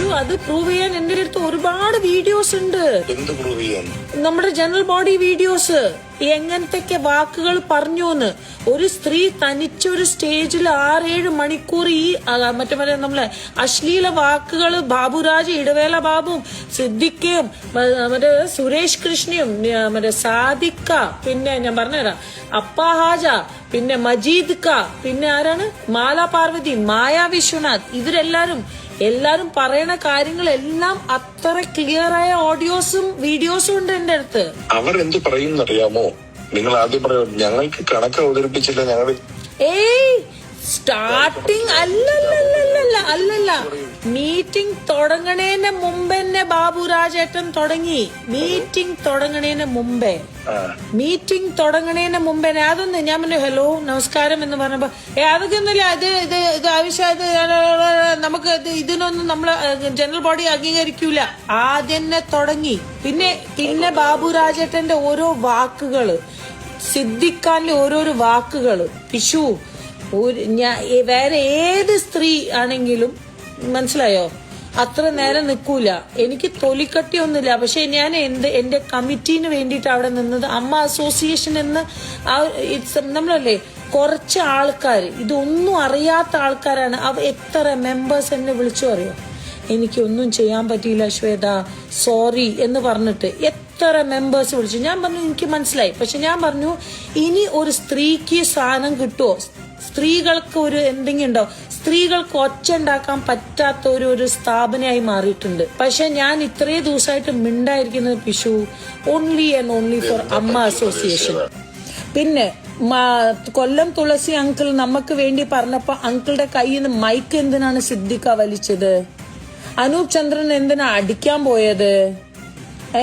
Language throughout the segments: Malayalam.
വിഷു അത് പ്രൂവ് ചെയ്യാൻ എന്റെ അടുത്ത് ഒരുപാട് വീഡിയോസ് ഉണ്ട്. എന്ത് പ്രൂവ് ചെയ്യാൻ? നമ്മുടെ ജനറൽ ബോഡി വീഡിയോസ്. എങ്ങനത്തെ വാക്കുകൾ പറഞ്ഞുന്ന്. ഒരു സ്ത്രീ തനിച്ചൊരു സ്റ്റേജിൽ 6-7 മണിക്കൂർ ഈ മറ്റേ നമ്മളെ അശ്ലീല വാക്കുകൾ ബാബുരാജ്, ഇടവേള ബാബുവും, സിദ്ദിഖയും, മറ്റേ സുരേഷ് കൃഷ്ണയും, മറ്റേ സാദിക്ക, പിന്നെ ഞാൻ പറഞ്ഞുതരാം അപ്പാഹാജ, പിന്നെ മജീദ് ക, പിന്നെ ആരാണ് മാല പാർവതി, മായ വിശ്വനാഥ്, എല്ലാരും പറയണ കാര്യങ്ങളെല്ലാം അത്ര ക്ലിയർ ആയ ഓഡിയോസും വീഡിയോസും ഉണ്ട് എന്റെ അടുത്ത്. അവർ എന്ത് പറയുന്നറിയാമോ? നിങ്ങൾ ആദ്യം പറയോ ഞങ്ങൾക്ക് കണക്ക് അവതരിപ്പിച്ചില്ല, ഞങ്ങൾ സ്റ്റാർട്ടിങ് അല്ലല്ല മീറ്റിംഗ് തുടങ്ങണേന് മുമ്പ് തന്നെ ബാബുരാജേട്ടൻ തുടങ്ങി. മീറ്റിംഗ് തുടങ്ങണേന് മുമ്പേ അതൊന്ന് ഞാൻ പറഞ്ഞു ഹലോ നമസ്കാരം എന്ന് പറഞ്ഞപ്പോ അതൊക്കെ ഒന്നുമില്ല, ഇത് ആവശ്യം നമുക്ക് ഇതിനൊന്നും നമ്മള് ജനറൽ ബോഡി അംഗീകരിക്കൂല. ആദ്യം തന്നെ തുടങ്ങി. പിന്നെ ബാബുരാജേട്ടന്റെ ഓരോ വാക്കുകള്, സിദ്ദിഖാന്റെ ഓരോരോ വാക്കുകള്, വിഷു വേറെ ഏത് സ്ത്രീ ആണെങ്കിലും മനസ്സിലായോ അത്ര നേരം നിൽക്കൂല. എനിക്ക് തൊലിക്കട്ടിയൊന്നുമില്ല. പക്ഷെ ഞാൻ എന്റെ കമ്മിറ്റീന് വേണ്ടിയിട്ട് അവിടെ നിന്നത് അമ്മ അസോസിയേഷൻ എന്ന് നമ്മളല്ലേ കുറച്ച് ആൾക്കാർ, ഇതൊന്നും അറിയാത്ത ആൾക്കാരാണ്. എത്ര മെമ്പേഴ്സ് എന്നെ വിളിച്ചു അറിയോ, എനിക്കൊന്നും ചെയ്യാൻ പറ്റിയില്ല ശ്വേത സോറി എന്ന് പറഞ്ഞിട്ട് എത്ര മെമ്പേഴ്സ് വിളിച്ചു. ഞാൻ പറഞ്ഞു എനിക്ക് മനസ്സിലായി. പക്ഷെ ഞാൻ പറഞ്ഞു ഇനി ഒരു സ്ത്രീക്ക് സാധനം കിട്ടുമോ, സ്ത്രീകൾക്ക് ഒരു എന്തെങ്കിലും ഉണ്ടോ, സ്ത്രീകൾക്ക് ഒച്ച ഉണ്ടാക്കാൻ പറ്റാത്ത ഒരു സ്ഥാപനമായി മാറിയിട്ടുണ്ട്. പക്ഷെ ഞാൻ ഇത്രയും ദിവസമായിട്ട് മിണ്ടായിരിക്കുന്നത് പിഷു ഓൺലി ആൻഡ് ഓൺലി ഫോർ അമ്മ അസോസിയേഷൻ. പിന്നെ കൊല്ലം തുളസി അങ്കിൾ നമുക്ക് വേണ്ടി പറഞ്ഞപ്പോ അങ്കിളുടെ കയ്യിൽ നിന്ന് മൈക്ക് എന്തിനാണ് സിദ്ദിഖ വലിച്ചത്? അനൂപ് ചന്ദ്രൻ എന്തിനാ അടിക്കാൻ പോയത്?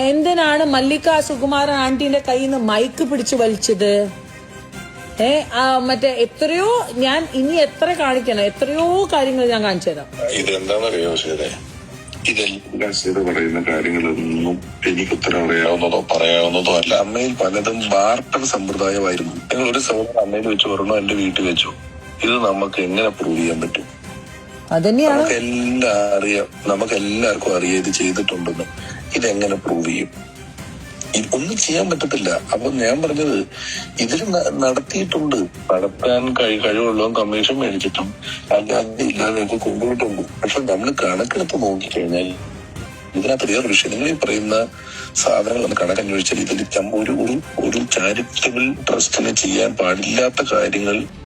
എന്തിനാണ് മല്ലിക സുകുമാരൻ ആന്റിന്റെ കയ്യിൽ നിന്ന് മൈക്ക് പിടിച്ചു വലിച്ചത്? മറ്റേ എത്രയോ ഞാൻ ഇനി എത്ര കാണിക്കണം, എത്രയോ കാര്യങ്ങൾ ഞാൻ കാണിച്ചു തരാം. ഇതെന്താണെന്നറിയോ ശരി, ഇതെല്ലാം പറയുന്ന കാര്യങ്ങളൊന്നും എനിക്ക് ഉത്തരം അറിയാവുന്നതോ പറയാവുന്നതോ അല്ല. അമ്മയിൽ പലതും ബാർട്ടർ സമ്പ്രദായമായിരുന്നു. നിങ്ങൾ ഒരു സഹോദരൻ അമ്മയിൽ വെച്ച് പറഞ്ഞു, എന്റെ വീട്ടിൽ വെച്ചു. ഇത് നമുക്ക് എങ്ങനെ പ്രൂവ് ചെയ്യാൻ പറ്റും? അതന്നെയാണ് നമുക്ക് എല്ലാവർക്കും അറിയാം ഇത് ചെയ്തിട്ടുണ്ടെന്ന്. ഇതെങ്ങനെ പ്രൂവ് ചെയ്യും? ഒന്നും ചെയ്യാൻ പറ്റത്തില്ല. അപ്പൊ ഞാൻ പറഞ്ഞത് ഇതിൽ നടത്തിയിട്ടുണ്ട്, നടത്താൻ കഴിവുള്ളതും കമ്മീഷൻ മേടിച്ചിട്ടും അല്ലാതെ ഇല്ലാതെയൊക്കെ കൊണ്ടുപോയിട്ടുണ്ട്. പക്ഷെ നമ്മൾ കണക്കെടുത്ത് നോക്കിക്കഴിഞ്ഞാൽ ഇതിനകത്ത് വേറൊരു വിഷയം, നിങ്ങൾ ഈ പറയുന്ന സാധനങ്ങൾ കണക്കന്വേഷിച്ചാൽ ഇതിൽ ഒരു ചാരിറ്റബിൾ ട്രസ്റ്റിന് ചെയ്യാൻ പാടില്ലാത്ത കാര്യങ്ങൾ